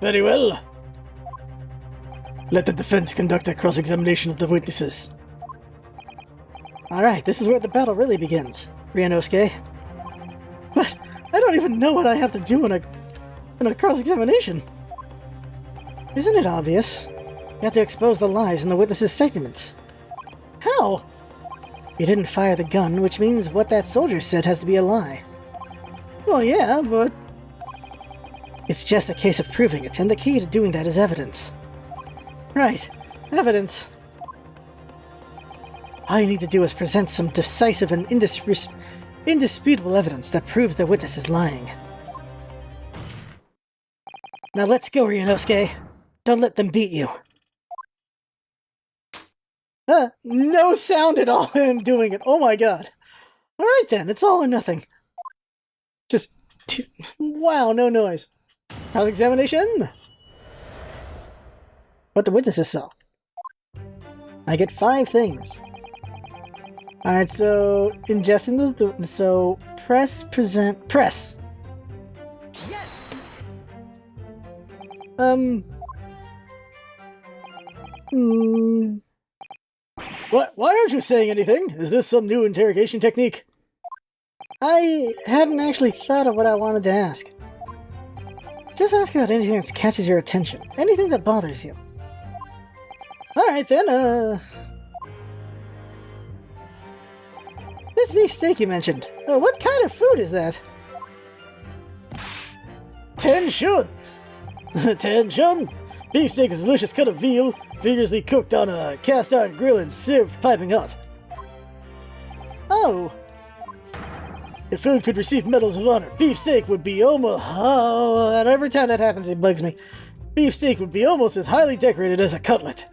S1: Very well. Let the defense conduct a cross-examination of the witnesses. Alright, this is where the battle really begins, Ryunosuke. But I don't even know what I have to do in a cross-examination. Isn't it obvious? You have to expose the lies in the witnesses' statements. How? You didn't fire the gun, which means what that soldier said has to be a lie. Well, yeah, but... It's just a case of proving it, and the key to doing that is evidence. Right, evidence. All you need to do is present some decisive and indisputable evidence that proves the witness is lying. Now let's go, Ryunosuke. Don't let them beat you. No sound at all him doing it. Oh my god. Alright then, it's all or nothing. Just... wow, no noise. House examination? What the witnesses saw. I get 5 things. Alright, so... ingesting the... so... press, present... press!
S3: Yes!
S1: What? Why aren't you saying anything? Is this some new interrogation technique? I hadn't actually thought of what I wanted to ask. Just ask about anything that catches your attention. Anything that bothers you. Alright then, this beef steak you mentioned. What kind of food is that? Tenshun! Tenshun! Beef steak is a delicious cut of veal, vigorously cooked on a cast iron grill and served piping hot. Oh! If food could receive medals of honor, beef steak would be almost... oh, and every time that happens it bugs me. Beef steak would be almost as highly decorated as a cutlet.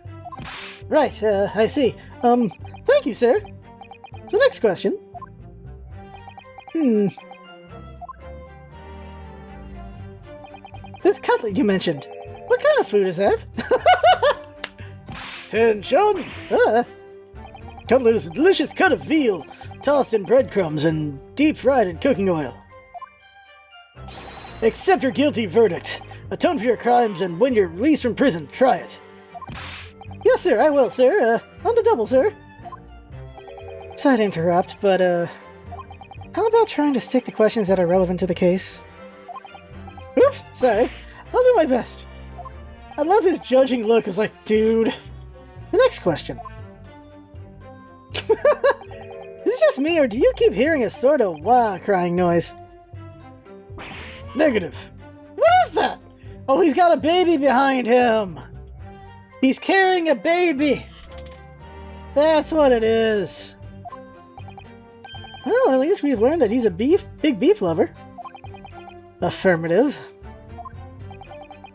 S1: Right, I see. Thank you, sir. So next question. This cutlet you mentioned. What kind of food is that? Tenshun! Cutlet is a delicious cut of veal, tossed in breadcrumbs and deep-fried in cooking oil. Accept your guilty verdict. Atone for your crimes, and when you're released from prison, try it. Yes, sir, I will, sir. On the double, sir. Sorry to interrupt, but, how about trying to stick to questions that are relevant to the case? Oops, sorry. I'll do my best. I love his judging look. It's like, dude. The next question. Is it just me, or do you keep hearing a sort of wah crying noise? Negative. What is that? Oh, he's got a baby behind him. He's carrying a baby. That's what it is. Well, at least we've learned that he's a big beef lover. Affirmative.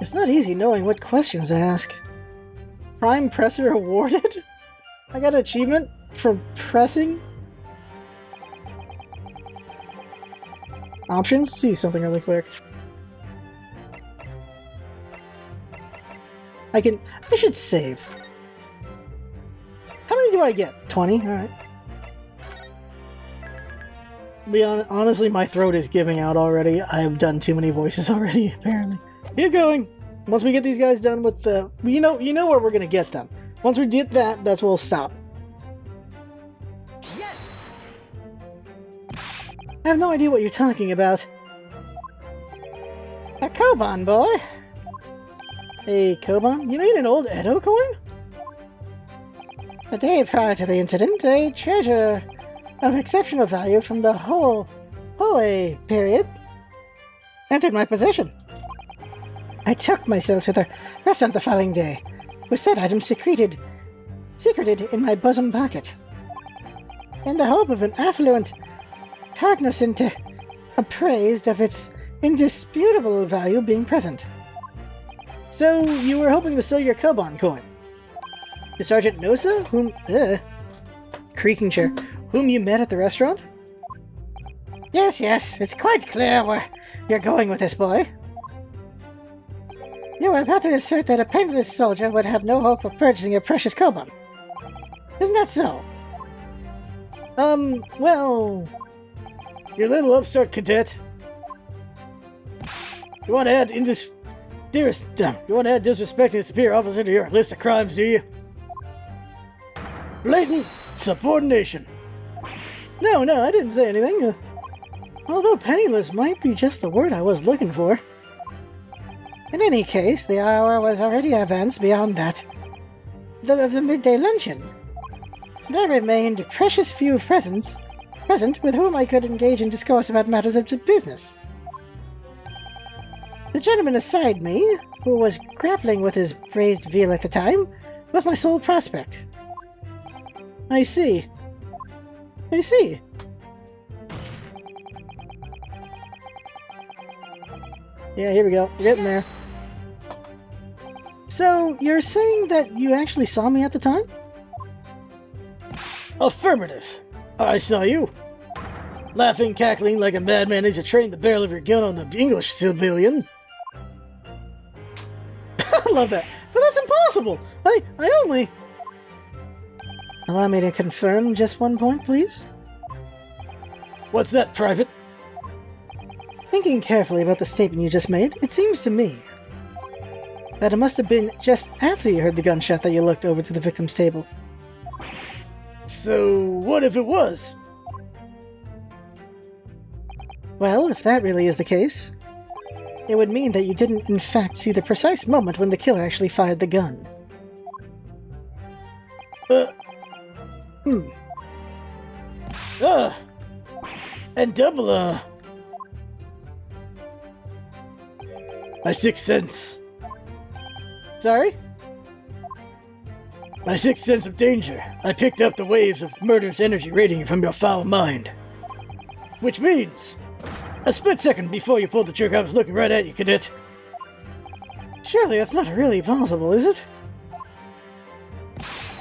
S1: It's not easy knowing what questions to ask. Prime Presser awarded? I got an achievement for pressing? Options? See something really quick. I should save. How many do I get? 20? Alright. Honestly, my throat is giving out already. I have done too many voices already, apparently. Keep going! Once we get these guys done with the... You know where we're gonna get them. Once we get that, that's where we'll stop.
S3: Yes!
S1: I have no idea what you're talking about. A Koban, boy! A Koban? You made an old Edo coin? The day prior to the incident, a treasure of exceptional value from the Hoei period entered my possession. I took myself to the restaurant the following day, with said item secreted in my bosom pocket, in the hope of an affluent cognizant appraised of its indisputable value being present. So, you were hoping to sell your Koban coin? To Sergeant Nosa, creaking chair, whom you met at the restaurant? Yes, it's quite clear where you're going with this, boy. You were about to assert that a penniless soldier would have no hope of purchasing a precious Koban. Isn't that so? Well... You little upstart cadet. You want to add disrespecting a superior officer to your list of crimes, do you? Blatant subordination. No, I didn't say anything. Although penniless might be just the word I was looking for. In any case, the hour was already advanced beyond that of the midday luncheon. There remained precious few present with whom I could engage in discourse about matters of business. The gentleman beside me, who was grappling with his braised veal at the time, was my sole prospect. I see. Yeah, here we go. We're getting there. So, you're saying that you actually saw me at the time? Affirmative. I saw you. Laughing, cackling like a madman as you trained the barrel of your gun on the English civilian. I love that. But that's impossible! I only... Allow me to confirm just one point, please? What's that, Private? Thinking carefully about the statement you just made, it seems to me that it must have been just after you heard the gunshot that you looked over to the victim's table. So, what if it was? Well, if that really is the case, it would mean that you didn't in fact see the precise moment when the killer actually fired the gun. And double, my sixth sense. Sorry? My sixth sense of danger. I picked up the waves of murderous energy radiating from your foul mind. Which means, a split second before you pulled the trigger, I was looking right at you, Cadet. Surely that's not really possible, is it?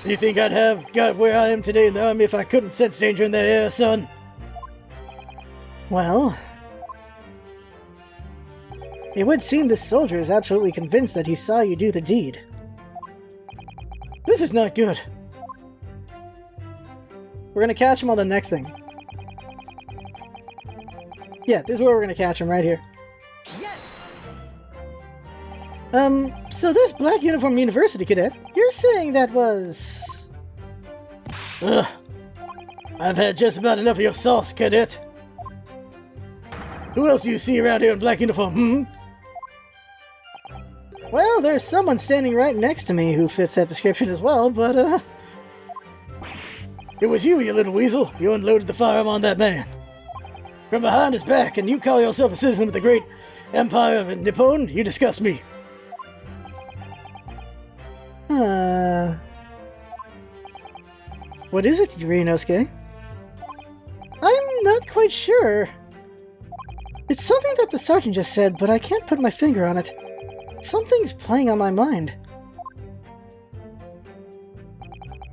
S1: Do you think I'd have got where I am today in the army if I couldn't sense danger in that air, son? Well, it would seem this soldier is absolutely convinced that he saw you do the deed. This is not good. We're gonna catch him on the next thing. Yeah, this is where we're gonna catch him, right here.
S3: Yes!
S1: So this black uniform university cadet, you're saying that was... Ugh. I've had just about enough of your sauce, Cadet. Who else do you see around here in black uniform, Well, there's someone standing right next to me who fits that description as well, but, It was you, you little weasel. You unloaded the firearm on that man. From behind his back, and you call yourself a citizen of the great empire of Nippon? You disgust me. What is it, Yurinosuke? I'm not quite sure. It's something that the sergeant just said, but I can't put my finger on it. Something's playing on my mind.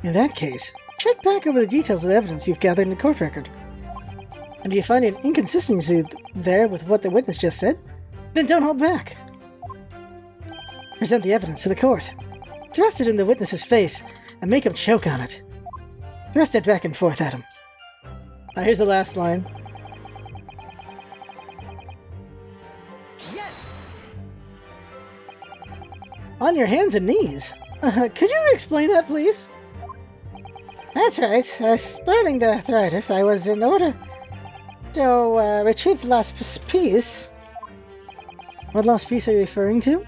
S1: In that case, check back over the details of the evidence you've gathered in the court record. And if you find an inconsistency there with what the witness just said, then don't hold back. Present the evidence to the court. Thrust it in the witness's face and make him choke on it. Thrust it back and forth at him. Now here's the last line.
S3: Yes!
S1: On your hands and knees. Could you explain that, please? That's right. Spurning the arthritis, I was in order to retrieve the lost piece. What lost piece are you referring to?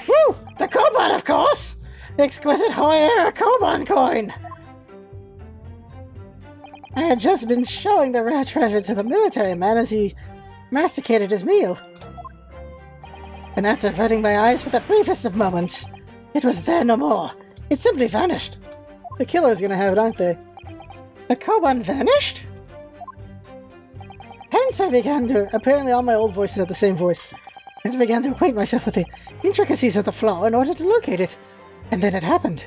S1: Woo! The Koban, of course! Exquisite Hoyer Koban coin! I had just been showing the rare treasure to the military man as he masticated his meal. And after averting my eyes for the briefest of moments, it was there no more. It simply vanished. The killer's gonna have it, aren't they? The Koban vanished? Hence I began to... Apparently all my old voices had the same voice. Hence I began to acquaint myself with the intricacies of the flaw in order to locate it. And then it happened.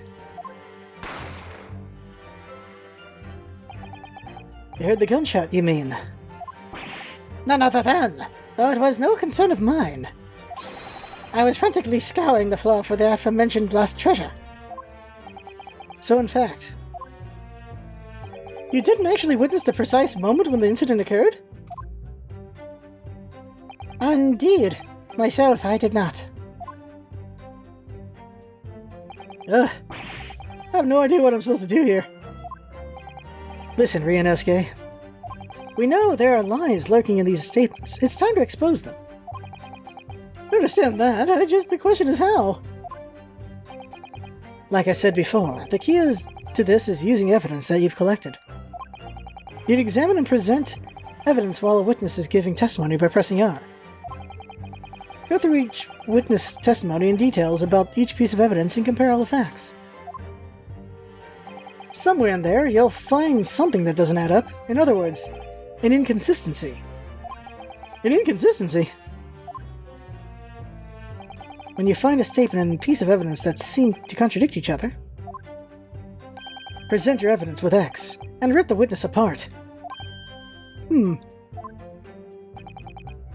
S1: You heard the gunshot, you mean? None other than, though it was no concern of mine. I was frantically scouring the floor for the aforementioned lost treasure. So in fact, you didn't actually witness the precise moment when the incident occurred? Indeed. Myself, I did not. Ugh. I have no idea what I'm supposed to do here. Listen, Ryunosuke. We know there are lies lurking in these statements. It's time to expose them. I understand that. The question is how. Like I said before, the key to this is using evidence that you've collected. You'd examine and present evidence while a witness is giving testimony by pressing R. Go through each witness testimony in details about each piece of evidence and compare all the facts. Somewhere in there, you'll find something that doesn't add up. In other words, an inconsistency. An inconsistency? When you find a statement and a piece of evidence that seem to contradict each other, present your evidence with X, and rip the witness apart.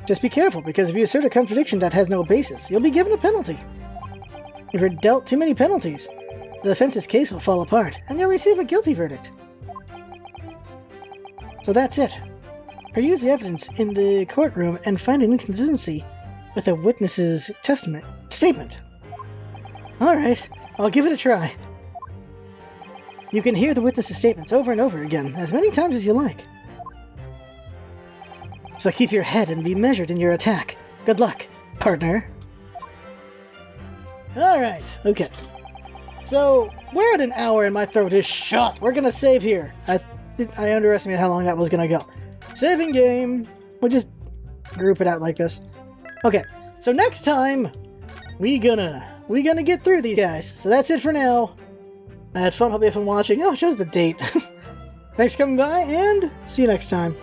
S1: Just be careful, because if you assert a contradiction that has no basis, you'll be given a penalty. If you're dealt too many penalties, the defense's case will fall apart, and you'll receive a guilty verdict. So that's it. Peruse the evidence in the courtroom and find an inconsistency with a witness's statement. Alright, I'll give it a try. You can hear the witness's statements over and over again, as many times as you like. So keep your head and be measured in your attack. Good luck, partner. Alright, okay. So, we're at an hour and my throat is shot. We're gonna save here. I underestimated how long that was gonna go. Saving game. We'll just group it out like this. Okay, so next time, we gonna get through these guys. So that's it for now. I had fun, hope you had fun watching. Oh, it shows the date. Thanks for coming by, and see you next time.